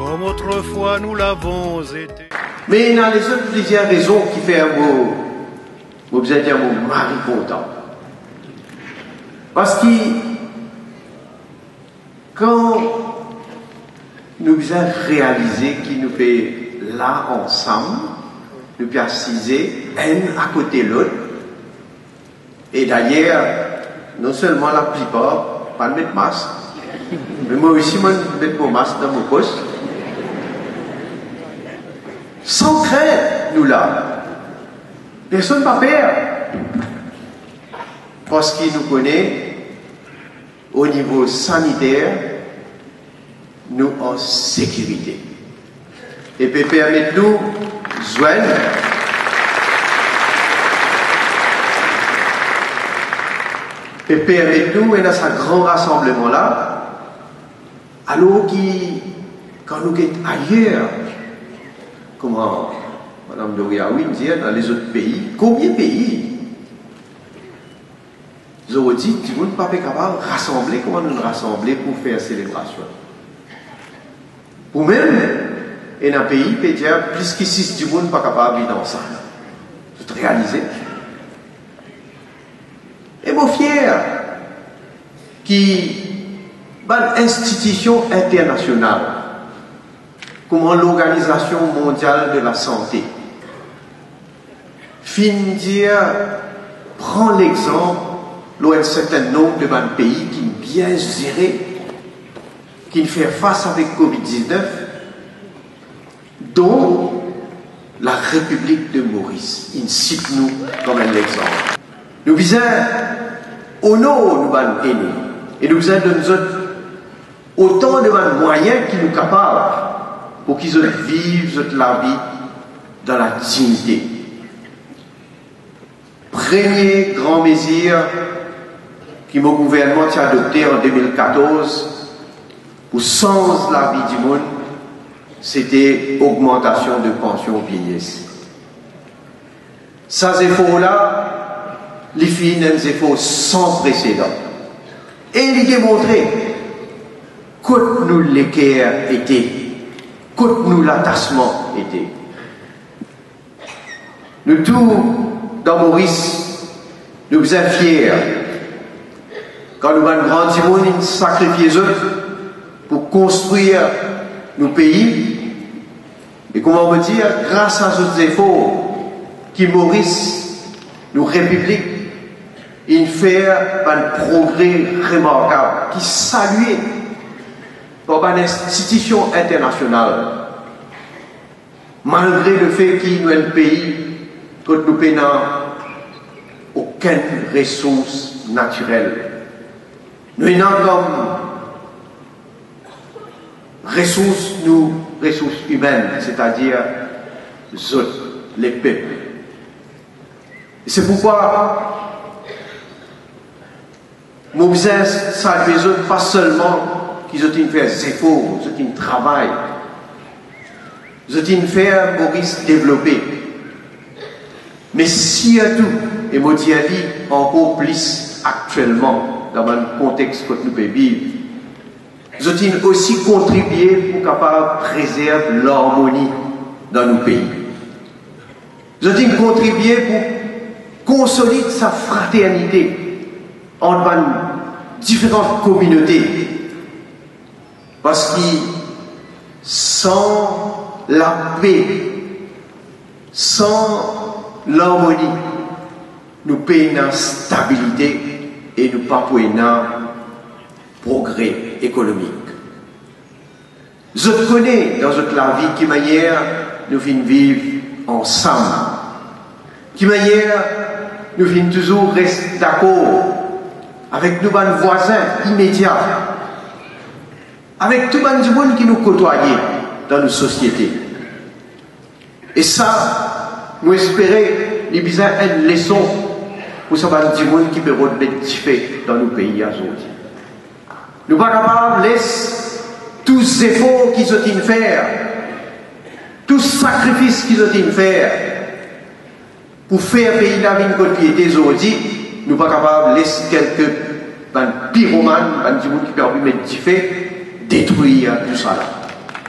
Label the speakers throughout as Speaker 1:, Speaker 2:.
Speaker 1: comme autrefois nous l'avons été.
Speaker 2: Mais il y a les autres plusieurs raisons qui font vous besoin dire mon mari content. Parce que quand nous avons réalisé qu'il nous fait là ensemble, nous pouvons assiser un à côté de l'autre. Et d'ailleurs, non seulement la plupart, pas de mettre masque, mais moi aussi, je mets mon masque dans mon poste. Sans crainte, nous là. Personne n'a peur. Parce qu'il nous connaît au niveau sanitaire, nous en sécurité. Et puis permettez-nous joindre et permettez-nous dans ce grand rassemblement là, alors quand nous sommes ailleurs, comment Mme Doriaoui dit dans les autres pays, combien de pays ils ont dit que nous ne sommes pas capables de rassembler, comment nous nous rassembler pour faire célébration. Pour même, et dans un pays, peut dire plus que 6 du monde pas capable de vivre ensemble. C'est réalisé. Et mon fier, qui, dans l'institution internationale, comment l'Organisation mondiale de la santé, fin dire, prend l'exemple, d'un certain nombre de pays qui bien géré, qui fait face avec Covid-19, dont la République de Maurice. Il cite nous comme un exemple. Nous visons au nom de nos aînés et nous visons de nous autres autant de moyens qui nous capables pour qu'ils vivent la vie dans la dignité. Premier grand mesure que mon gouvernement a adopté en 2014 pour changer la vie du monde, c'était augmentation de pension vieillesse. Ces efforts-là, les filles ont des efforts sans précédent. Et il est démontré que nous l'équerre était, que nous l'attachement était. Nous tous, dans Maurice, nous sommes fiers. Quand nous avons grandi, nous sacrifions pour construire nos pays. Et comment on veut dire, grâce à ces efforts qui Maurice, nos républiques, il fait un progrès remarquable qui salue par une institution internationale. Malgré le fait qu'il nous est un pays que nous n'avons aucune ressource naturelle. Nous avons comme ressources humaines, c'est-à-dire les peuples. Et c'est pourquoi nous besoin saluer les autres, pas seulement qu'ils ont fait des efforts, ils ont travail, ils ont fait Maurice développer. Mais surtout, et moi dis encore plus actuellement, dans le contexte que nous pouvons vivre, ils ont aussi contribué pour capable préserver l'harmonie dans nos pays. Ils ont contribué pour consolider sa fraternité entre différentes communautés. Parce que sans la paix, sans l'harmonie, nous payons la stabilité et nous pas pour progrès économique. Je connais dans notre la vie qui manière nous venons vivre ensemble, qui manière nous venons toujours rester d'accord avec nos voisins immédiats, avec tout le monde qui nous côtoie dans nos sociétés. Et ça, nous espérons, les besoin une leçon pour ce monde qui peut remettre fait dans nos pays aujourd'hui. Nous ne sommes pas capables de laisser tous les efforts qu'ils ont fait, tous les sacrifices qu'ils ont fait pour faire payer la vie de piété aujourd'hui. Nous ne sommes pas capables de laisser quelques pyromanes, des gens qui peuvent mettre du fait, détruire tout ça là.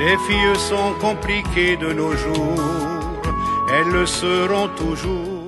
Speaker 1: Les filles sont compliquées de nos jours, elles le seront toujours.